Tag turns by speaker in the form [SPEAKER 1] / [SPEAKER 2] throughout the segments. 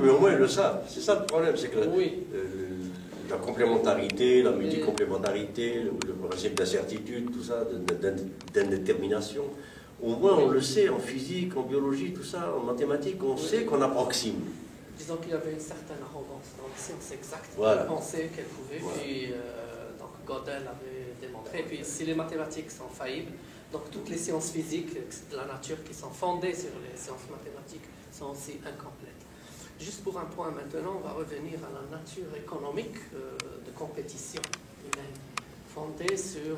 [SPEAKER 1] Mais au moins ils le savent. C'est ça le problème, c'est que
[SPEAKER 2] Oui.
[SPEAKER 1] la complémentarité, la multicomplémentarité, le principe d'incertitude, tout ça, d'indétermination, au moins on le sait en physique, en biologie, tout ça, en mathématiques, on sait qu'on approxime.
[SPEAKER 2] Disons qu'il y avait une certaine arrogance dans les sciences exactes.
[SPEAKER 1] Voilà.
[SPEAKER 2] On pensait qu'elle pouvait,
[SPEAKER 1] Voilà.
[SPEAKER 2] puis donc Gödel avait démontré. Et puis si les mathématiques sont faillibles, donc toutes les sciences physiques de la nature qui sont fondées sur les sciences mathématiques sont aussi incomplètes. Juste pour un point maintenant, on va revenir à la nature économique de compétition humaine, fondée sur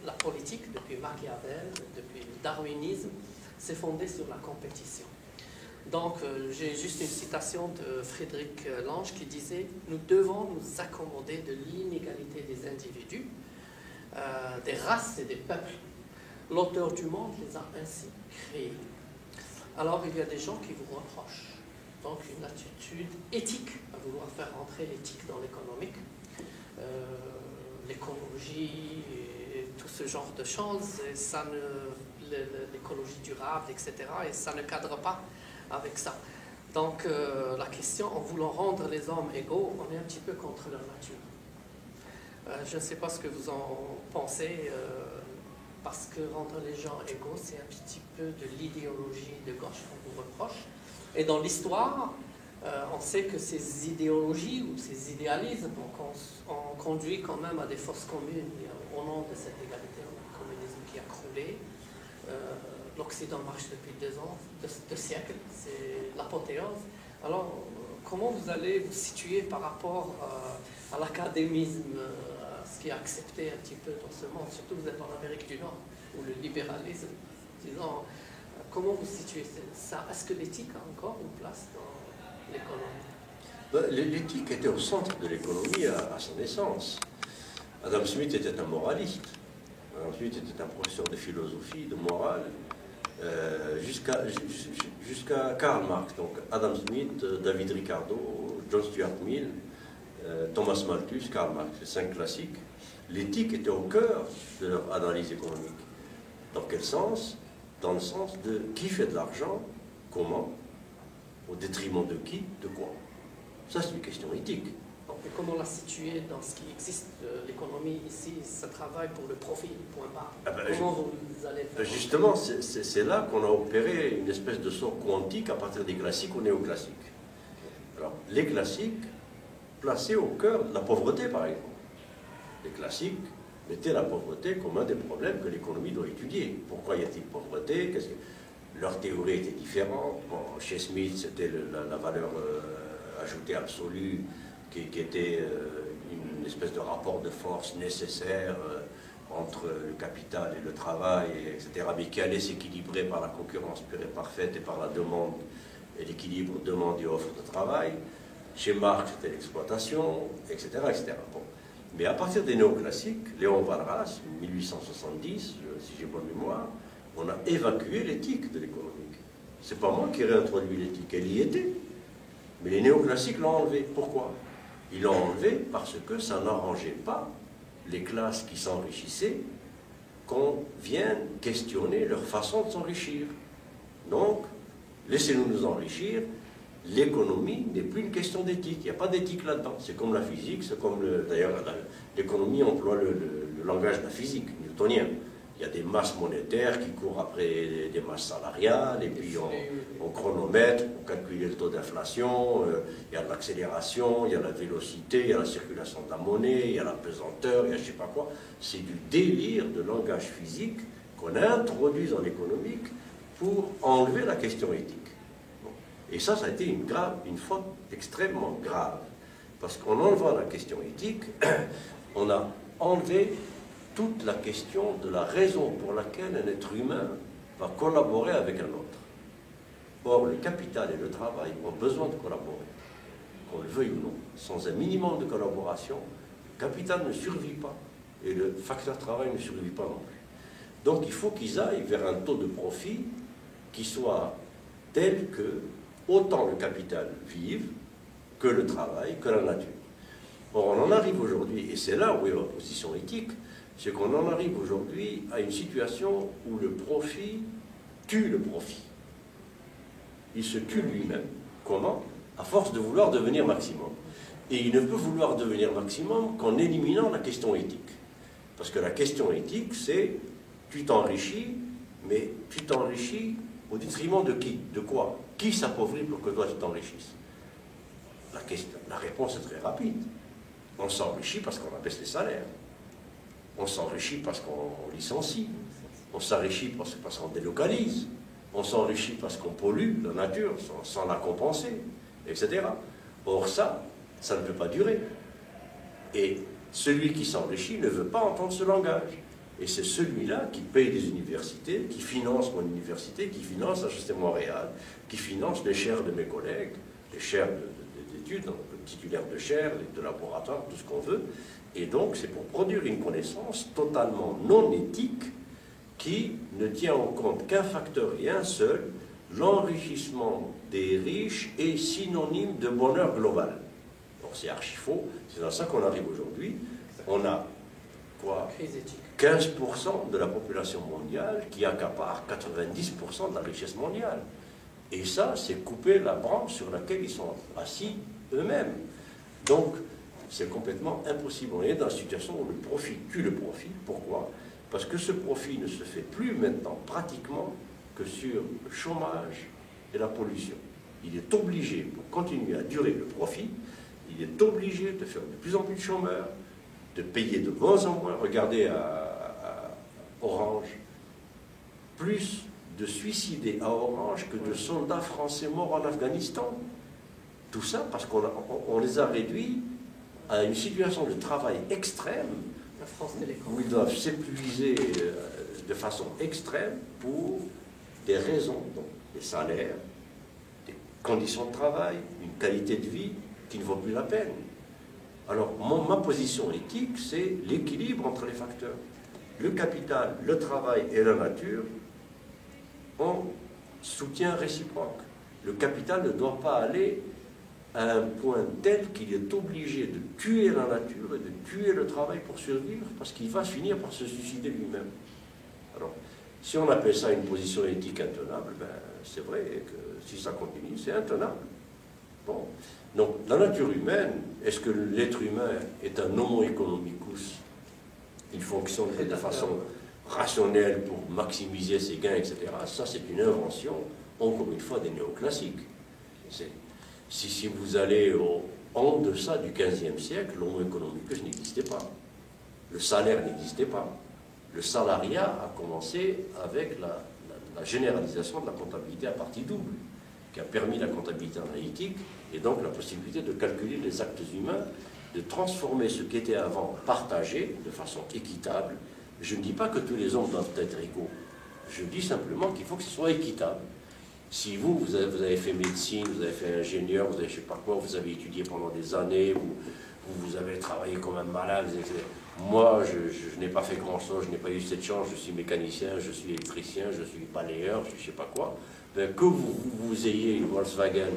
[SPEAKER 2] la politique depuis Machiavel, depuis le darwinisme, c'est fondé sur la compétition. Donc, j'ai juste une citation de Frédéric Lange qui disait « Nous devons nous accommoder de l'inégalité des individus, des races et des peuples. L'auteur du monde les a ainsi créés. » Alors, il y a des gens qui vous reprochent donc une attitude éthique à vouloir faire entrer l'éthique dans l'économique, l'écologie et tout ce genre de choses, et ça l'écologie durable, etc. Et ça ne cadre pas avec ça. Donc la question, en voulant rendre les hommes égaux, on est un petit peu contre leur nature. Je ne sais pas ce que vous en pensez, parce que rendre les gens égaux, c'est un petit peu de l'idéologie de gauche qu'on vous reproche. Et dans l'histoire, on sait que ces idéologies ou ces idéalismes ont conduit quand même à des forces communes. Au nom de cette égalité, on a le communisme qui a croulé. L'Occident marche depuis deux siècles, c'est l'apothéose. Alors, comment vous allez vous situer par rapport à l'académisme, à ce qui est accepté un petit peu dans ce monde, surtout vous êtes en Amérique du Nord, où le libéralisme, disons, comment vous situez ça? Est-ce que l'éthique a encore une place dans l'économie?
[SPEAKER 1] L'éthique était au centre de l'économie à son essence. Adam Smith était un moraliste. Adam Smith était un professeur de philosophie, de morale, jusqu'à Karl Marx. Donc Adam Smith, David Ricardo, John Stuart Mill, Thomas Malthus, Karl Marx, les 5 classiques. L'éthique était au cœur de leur analyse économique. Dans quel sens? Dans le sens de qui fait de l'argent, comment, au détriment de qui, de quoi. Ça, c'est une question éthique.
[SPEAKER 2] Et comment la situer dans ce qui existe? L'économie ici, ça travaille pour le profit, point barre. Comment vous allez faire?
[SPEAKER 1] Justement, c'est là qu'on a opéré une espèce de saut quantique à partir des classiques aux néoclassiques. Alors, les classiques placés au cœur de la pauvreté, par exemple. Les classiques mettaient la pauvreté comme un des problèmes que l'économie doit étudier. Pourquoi y a-t-il pauvreté? Leur théorie était différente. Bon, chez Smith, c'était la valeur ajoutée absolue qui était une espèce de rapport de force nécessaire entre le capital et le travail, etc., mais qui allait s'équilibrer par la concurrence pure et parfaite et par la demande et l'équilibre demande et offre de travail. Chez Marx, c'était l'exploitation, etc., etc. Bon. Mais à partir des néoclassiques, Léon Walras, 1870, si j'ai bonne mémoire, on a évacué l'éthique de l'économique. C'est pas moi qui ai réintroduit l'éthique, elle y était. Mais les néoclassiques l'ont enlevée. Pourquoi? Ils l'ont enlevée parce que ça n'arrangeait pas les classes qui s'enrichissaient qu'on vienne questionner leur façon de s'enrichir. Donc, laissez-nous nous enrichir. L'économie n'est plus une question d'éthique. Il n'y a pas d'éthique là-dedans. C'est comme la physique, c'est comme d'ailleurs l'économie emploie le langage de la physique newtonien. Il y a des masses monétaires qui courent après des masses salariales, et puis on chronomètre pour calculer le taux d'inflation, il y a de l'accélération, il y a la vélocité, il y a la circulation de la monnaie, il y a la pesanteur, il y a je ne sais pas quoi. C'est du délire de langage physique qu'on a introduit dans l'économique pour enlever la question éthique. Et ça a été une faute extrêmement grave. Parce qu'en enlevant la question éthique, on a enlevé toute la question de la raison pour laquelle un être humain va collaborer avec un autre. Or, le capital et le travail ont besoin de collaborer, qu'on le veuille ou non. Sans un minimum de collaboration, le capital ne survit pas et le facteur travail ne survit pas non plus. Donc, il faut qu'ils aillent vers un taux de profit qui soit tel que autant le capital vive que le travail, que la nature. Or, on en arrive aujourd'hui, et c'est là où est la position éthique, c'est qu'on en arrive aujourd'hui à une situation où le profit tue le profit. Il se tue lui-même. Comment? à force de vouloir devenir maximum. Et il ne peut vouloir devenir maximum qu'en éliminant la question éthique. Parce que la question éthique, c'est tu t'enrichis, mais tu t'enrichis au détriment de qui? De quoi? Qui s'appauvrit pour que toi tu t'enrichisses? La réponse est très rapide. On s'enrichit parce qu'on abaisse les salaires. On s'enrichit parce qu'on licencie. On s'enrichit parce qu'on délocalise. On s'enrichit parce qu'on pollue la nature sans la compenser, etc. Or ça ne peut pas durer. Et celui qui s'enrichit ne veut pas entendre ce langage. Et c'est celui-là qui paye des universités, qui finance mon université, qui finance HEC Montréal, qui finance les chaires de mes collègues, les chaires d'études, le titulaire de chaires, de laboratoire, tout ce qu'on veut. Et donc, c'est pour produire une connaissance totalement non éthique qui ne tient en compte qu'un facteur et un seul, l'enrichissement des riches est synonyme de bonheur global. Donc c'est archi faux, c'est dans ça qu'on arrive aujourd'hui. On a quoi, 15% de la population mondiale qui accapare 90% de la richesse mondiale. Et ça, c'est couper la branche sur laquelle ils sont assis eux-mêmes. Donc, c'est complètement impossible. On est dans une situation où le profit tue le profit. Pourquoi? Parce que ce profit ne se fait plus maintenant pratiquement que sur le chômage et la pollution. Il est obligé, pour continuer à durer le profit, il est obligé de faire de plus en plus de chômeurs, de payer de moins en moins. Regardez à Orange, plus de suicidés à Orange que de soldats français morts en Afghanistan. Tout ça parce qu'on les a réduits à une situation de travail extrême, où ils doivent s'épuiser de façon extrême pour des raisons, donc des salaires, des conditions de travail, une qualité de vie qui ne vaut plus la peine. Alors, ma position éthique, c'est l'équilibre entre les facteurs. Le capital, le travail et la nature ont soutien réciproque. Le capital ne doit pas aller à un point tel qu'il est obligé de tuer la nature et de tuer le travail pour survivre, parce qu'il va finir par se suicider lui-même. Alors, si on appelle ça une position éthique intenable, ben, c'est vrai que si ça continue, c'est intenable. Bon. Donc, la nature humaine, est-ce que l'être humain est un homo economicus? Il fonctionne de façon rationnelle pour maximiser ses gains, etc. Ça, c'est une invention, encore une fois, des néoclassiques. Si vous allez en deçà du XVe siècle, l'homo economicus n'existait pas. Le salaire n'existait pas. Le salariat a commencé avec la généralisation de la comptabilité à partie double, qui a permis la comptabilité analytique et donc la possibilité de calculer les actes humains, de transformer ce qui était avant partagé de façon équitable. Je ne dis pas que tous les hommes doivent être égaux. Je dis simplement qu'il faut que ce soit équitable. Si vous avez fait médecine, vous avez fait ingénieur, vous avez je ne sais pas quoi, vous avez étudié pendant des années, vous avez travaillé comme un malade, etc. Moi, je n'ai pas fait grand-chose, je n'ai pas eu cette chance, je suis mécanicien, je suis électricien, je suis balayeur, je ne sais pas quoi. Ben, que vous ayez une Volkswagen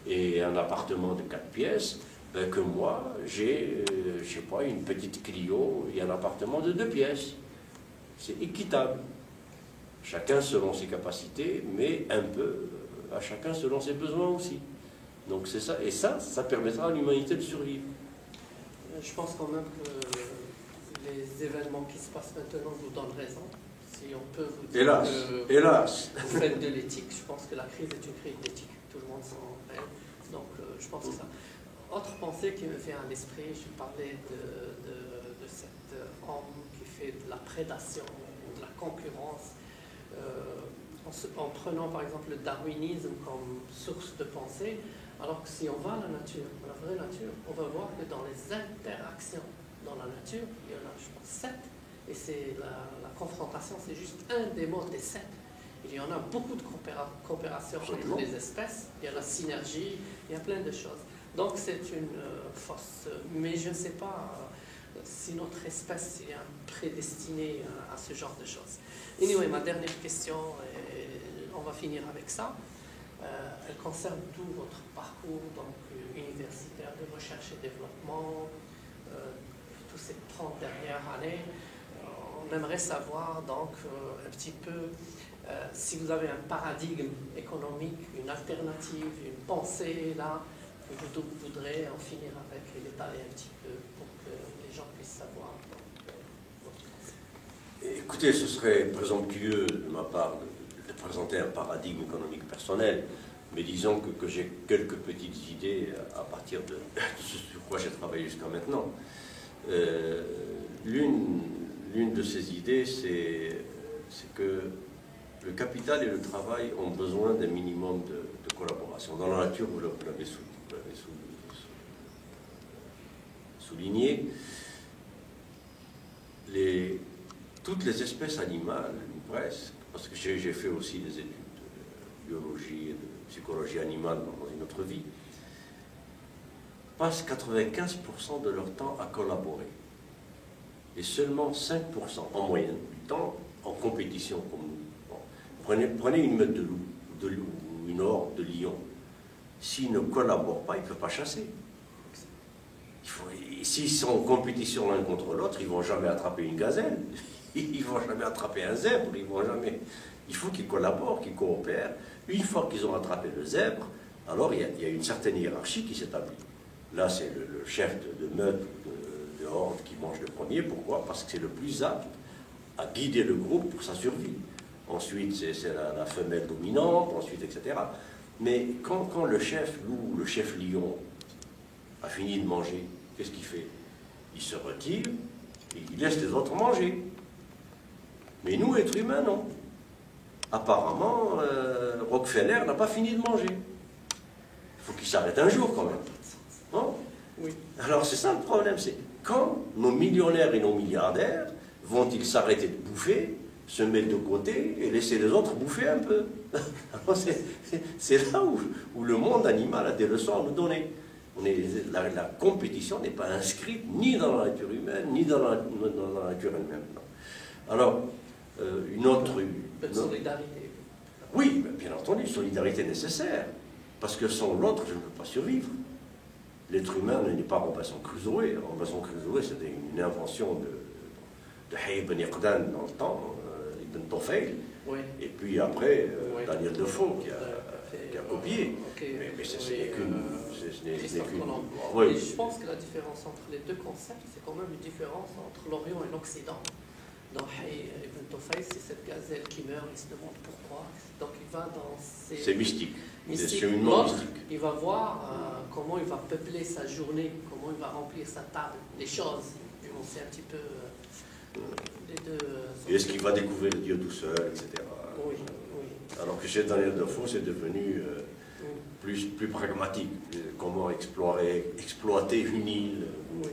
[SPEAKER 1] et un appartement de 4 pièces, ben, que moi, j'ai, je ne sais pas, une petite Clio et un appartement de 2 pièces. C'est équitable. Chacun selon ses capacités, mais un peu à chacun selon ses besoins aussi. Donc c'est ça, et ça permettra à l'humanité de survivre.
[SPEAKER 2] Je pense quand même que les événements qui se passent maintenant vous donnent raison. Si on peut vous dire
[SPEAKER 1] hélas.
[SPEAKER 2] Vous faites de l'éthique, je pense que la crise est une crise d'éthique. Tout le monde s'en rêve. Donc je pense que ça. Autre pensée qui me vient à l'esprit, je parlais de cet homme qui fait de la prédation, de la concurrence, en prenant par exemple le darwinisme comme source de pensée, alors que si on va à la nature, la vraie nature, on va voir que dans les interactions dans la nature, il y en a, je pense, 7, et c'est la confrontation, c'est juste un des mots des 7. Il y en a beaucoup de coopération entre les espèces, il y a la synergie, il y a plein de choses. Donc c'est une force, mais je ne sais pas si notre espèce est prédestinée à ce genre de choses. Anyway, ma dernière question, on va finir avec ça. Elle concerne tout votre parcours, donc universitaire de recherche et développement, tous ces 30 dernières années. On aimerait savoir donc un petit peu si vous avez un paradigme économique, une alternative, une pensée là, vous voudrez en finir avec et l'étaler un petit peu pour que les gens puissent savoir votre pensée.
[SPEAKER 1] Écoutez, ce serait présomptueux de ma part de présenter un paradigme économique personnel, mais disons que j'ai quelques petites idées à partir de ce sur quoi j'ai travaillé jusqu'à maintenant. L'une de ces idées, c'est que le capital et le travail ont besoin d'un minimum de collaboration. Dans la nature, vous l'avez souligné, toutes les espèces animales, presque, parce que j'ai fait aussi des études de biologie et de psychologie animale dans une autre vie, passent 95% de leur temps à collaborer. Et seulement 5% en moyenne du temps en compétition comme nous. Bon. Prenez une meute de loups ou une horde de lions. S'ils ne collaborent pas, ils ne peuvent pas chasser. S'ils sont en compétition l'un contre l'autre, ils ne vont jamais attraper une gazelle, ils ne vont jamais attraper un zèbre, il faut qu'ils collaborent, qu'ils coopèrent. Une fois qu'ils ont attrapé le zèbre, alors il y a une certaine hiérarchie qui s'établit. Là, c'est le chef de meute de horde qui mange le premier. Pourquoi? Parce que c'est le plus apte à guider le groupe pour sa survie. Ensuite, c'est la femelle dominante, ensuite, etc. Mais quand le chef loup, le chef lion a fini de manger, qu'est-ce qu'il fait? Il se retire et il laisse les autres manger. Mais nous, êtres humains, non. Apparemment, Rockefeller n'a pas fini de manger. Il faut qu'il s'arrête un jour quand même. Non?
[SPEAKER 2] Oui.
[SPEAKER 1] Alors c'est ça le problème, c'est quand nos millionnaires et nos milliardaires vont-ils s'arrêter de bouffer, se mettre de côté et laisser les autres bouffer un peu? C'est là où le monde animal a des leçons à nous donner. La compétition n'est pas inscrite ni dans la nature humaine, ni dans la nature elle-même. Alors, une autre
[SPEAKER 2] solidarité.
[SPEAKER 1] Oui, bien entendu, solidarité nécessaire. Parce que sans l'autre, je ne peux pas survivre. L'être humain n'est pas Robinson Crusoe. Robinson Crusoe, c'était une invention de Hayy Ben Iqdan dans le temps, Ibn Tufayl.
[SPEAKER 2] Oui.
[SPEAKER 1] Et puis après,
[SPEAKER 2] Oui.
[SPEAKER 1] Daniel Defoe qui a copié.
[SPEAKER 2] Okay.
[SPEAKER 1] Mais ce n'est qu'une...
[SPEAKER 2] Oui. Je pense que la différence entre les deux concepts, c'est quand même une différence entre l'Orient et l'Occident. Dans Hayy Ibn Tufayl, c'est cette gazelle qui meurt, il se demande pourquoi. Donc il va dans ces...
[SPEAKER 1] C'est mystique.
[SPEAKER 2] C'est
[SPEAKER 1] cheminement mystique.
[SPEAKER 2] Il va voir comment il va peupler sa journée, comment il va remplir sa table, les choses. On sait un petit peu les deux.
[SPEAKER 1] Et est-ce qu'il va découvrir Dieu tout seul, etc.
[SPEAKER 2] Oui.
[SPEAKER 1] Alors que chez Daniel Defoe, c'est devenu plus pragmatique. Comment exploiter une île où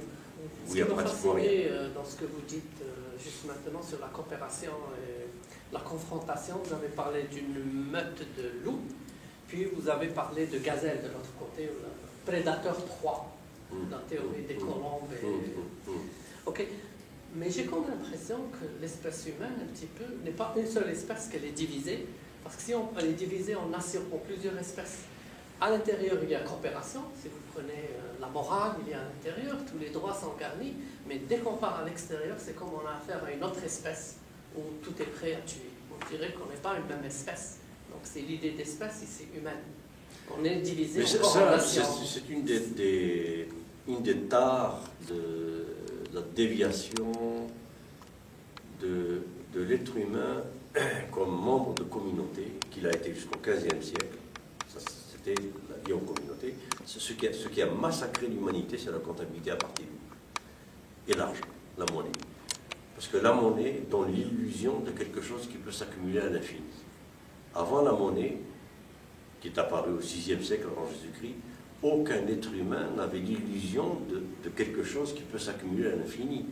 [SPEAKER 1] il y a pratiquement rien.
[SPEAKER 2] Dans ce que vous dites juste maintenant sur la coopération et la confrontation, vous avez parlé d'une meute de loups. Puis vous avez parlé de gazelle de l'autre côté, ou le prédateur 3, la théorie des colombes. Ok, mais j'ai comme l'impression que l'espèce humaine, un petit peu, n'est pas une seule espèce qu'elle est divisée, parce que si on est divisé en nations, en plusieurs espèces, à l'intérieur il y a coopération, si vous prenez la morale, il y a à l'intérieur, tous les droits sont garnis, mais dès qu'on part à l'extérieur, c'est comme on a affaire à une autre espèce, où tout est prêt à tuer. On dirait qu'on n'est pas une même espèce. Donc c'est l'idée d'espèce ici humaine. On est divisé en nations.
[SPEAKER 1] C'est une des tares de la déviation de l'être humain comme membre de communauté qu'il a été jusqu'au XVe siècle. C'était lié aux communautés. Ce qui a massacré l'humanité, c'est la comptabilité à partir et l'argent, la monnaie. Parce que la monnaie donne l'illusion de quelque chose qui peut s'accumuler à l'infini. Avant la monnaie, qui est apparue au VIe siècle avant Jésus-Christ, aucun être humain n'avait l'illusion de quelque chose qui peut s'accumuler à l'infini.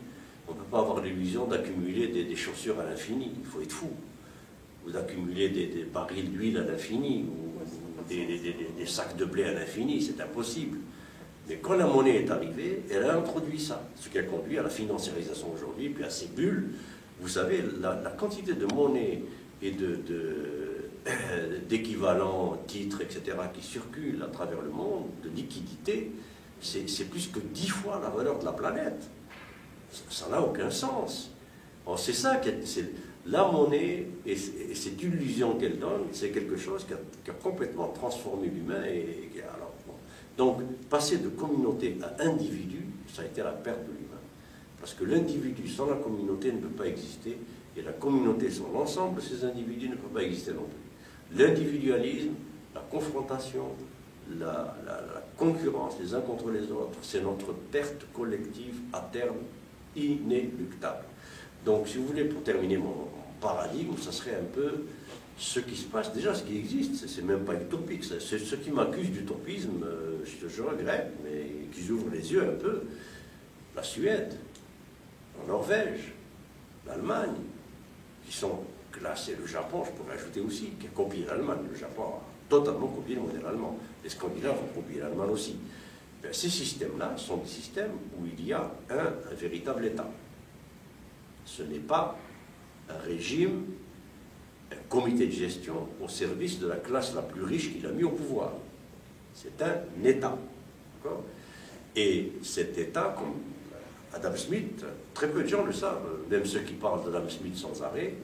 [SPEAKER 1] On ne peut pas avoir l'illusion d'accumuler des chaussures à l'infini, il faut être fou. Ou d'accumuler des barils d'huile à l'infini, ou des sacs de blé à l'infini, c'est impossible. Mais quand la monnaie est arrivée, elle a introduit ça, ce qui a conduit à la financiarisation aujourd'hui, puis à ces bulles. Vous savez, la quantité de monnaie et d'équivalents, titres, etc., qui circulent à travers le monde, de liquidité, c'est plus que 10 fois la valeur de la planète. Ça n'a aucun sens. C'est ça, la monnaie et cette illusion qu'elle donne, c'est quelque chose qui a complètement transformé l'humain. Donc, passer de communauté à individu, ça a été la perte de l'humain. Parce que l'individu sans la communauté ne peut pas exister, et la communauté sans l'ensemble de ces individus ne peut pas exister non plus. L'individualisme, la confrontation, la concurrence les uns contre les autres, c'est notre perte collective à terme inéluctable. Donc, si vous voulez, pour terminer mon paradigme, ça serait un peu ce qui se passe, déjà ce qui existe, c'est même pas utopique, c'est ceux qui m'accusent d'utopisme, je regrette, mais qu'ils ouvrent les yeux un peu. La Suède, la Norvège, l'Allemagne, qui sont classés, le Japon, je pourrais ajouter aussi, qui a copié l'Allemagne. Le Japon a totalement copié le modèle allemand. Les Scandinaves ont copié l'Allemagne aussi. Ben, ces systèmes-là sont des systèmes où il y a un véritable État. Ce n'est pas un régime, un comité de gestion au service de la classe la plus riche qu'il a mis au pouvoir. C'est un État. Et cet État, comme Adam Smith, très peu de gens le savent, même ceux qui parlent d'Adam Smith sans arrêt,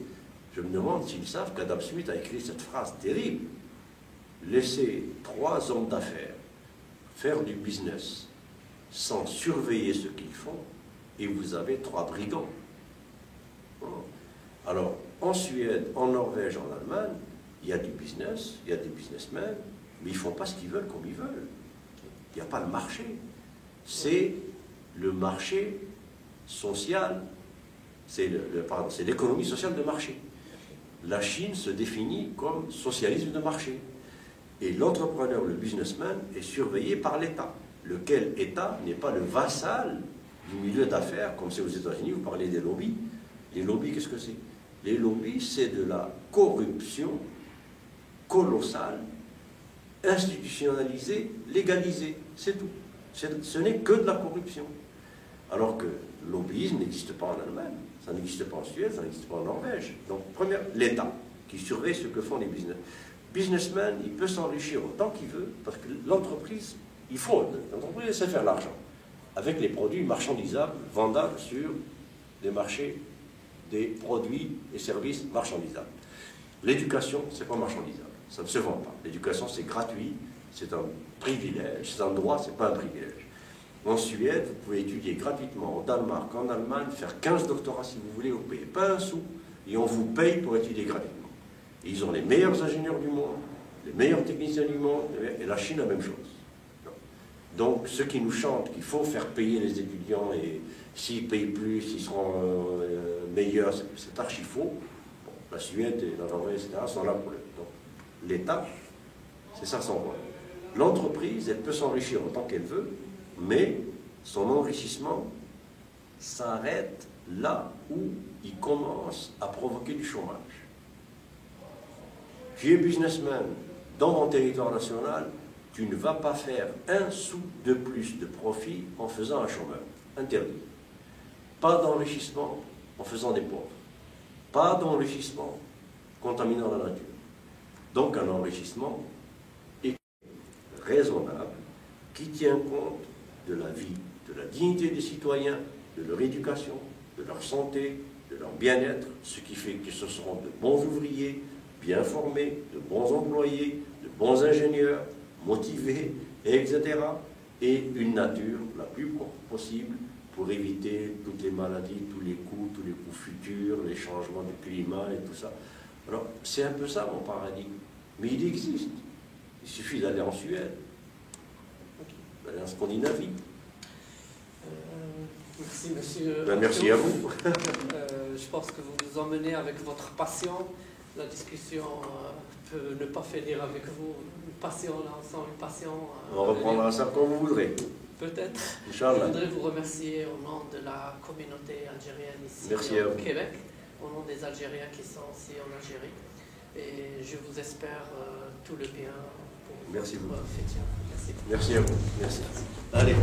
[SPEAKER 1] je me demande s'ils savent qu'Adam Smith a écrit cette phrase terrible: laissez 3 hommes d'affaires faire du business sans surveiller ce qu'ils font, et vous avez 3 brigands. Alors, en Suède, en Norvège, en Allemagne, il y a du business, il y a des businessmen, mais ils ne font pas ce qu'ils veulent comme ils veulent. Il n'y a pas le marché. C'est le marché social, c'est l'économie sociale de marché. La Chine se définit comme socialisme de marché. Et l'entrepreneur, le businessman, est surveillé par l'État. Lequel État n'est pas le vassal du milieu d'affaires, comme c'est aux États-Unis, vous parlez des lobbies. Les lobbies, qu'est-ce que c'est? Les lobbies, c'est de la corruption colossale, institutionnalisée, légalisée. C'est tout. Ce n'est que de la corruption. Alors que le lobbyisme n'existe pas en Allemagne, ça n'existe pas en Suède, ça n'existe pas en Norvège. Donc, l'État qui surveille ce que font les businessmen, il peut s'enrichir autant qu'il veut, parce que l'entreprise, il fraude. L'entreprise sait faire l'argent avec les produits marchandisables, vendables sur des marchés des produits et services marchandisables. L'éducation, c'est pas marchandisable, ça ne se vend pas. L'éducation, c'est gratuit, c'est un privilège, c'est un droit, c'est pas un privilège. En Suède, vous pouvez étudier gratuitement, au Danemark, en Allemagne, faire 15 doctorats si vous voulez, vous ne payez pas un sou, et on vous paye pour étudier gratuitement. Et ils ont les meilleurs ingénieurs du monde, les meilleurs techniciens du monde, et la Chine, la même chose. Donc, ceux qui nous chantent qu'il faut faire payer les étudiants, et s'ils payent plus, ils seront meilleurs, c'est archi faux. Bon, la Suède et la Norvège, etc., sont là pour le... Donc, l'État, c'est ça son rôle. L'entreprise, elle peut s'enrichir autant qu'elle veut, mais son enrichissement s'arrête là où il commence à provoquer du chômage. Tu es businessman dans mon territoire national, tu ne vas pas faire un sou de plus de profit en faisant un chômeur. Interdit. Pas d'enrichissement en faisant des pauvres. Pas d'enrichissement contaminant la nature. Donc un enrichissement raisonnable qui tient compte de la vie, de la dignité des citoyens, de leur éducation, de leur santé, de leur bien-être, ce qui fait que ce seront de bons ouvriers, bien formés, de bons employés, de bons ingénieurs, motivés, etc. Et une nature la plus propre possible pour éviter toutes les maladies, tous les coups futurs, les changements du climat et tout ça. Alors, c'est un peu ça mon paradigme. Mais il existe. Il suffit d'aller en Suède, d'aller en Scandinavie.
[SPEAKER 2] Merci, monsieur.
[SPEAKER 1] Merci à vous.
[SPEAKER 2] Je pense que vous nous emmenez avec votre passion. La discussion peut ne pas finir avec vous. Une passion là ensemble, une passion.
[SPEAKER 1] On reprendra ça quand vous voudrez.
[SPEAKER 2] Peut-être.
[SPEAKER 1] Inch'Allah.
[SPEAKER 2] Je voudrais vous remercier au nom de la communauté algérienne ici au Québec, au nom des Algériens qui sont ici en Algérie. Et je vous espère tout le bien pour
[SPEAKER 1] Merci
[SPEAKER 2] votre
[SPEAKER 1] beaucoup.
[SPEAKER 2] fêtière. Merci.
[SPEAKER 1] Merci à vous. Merci. Allez.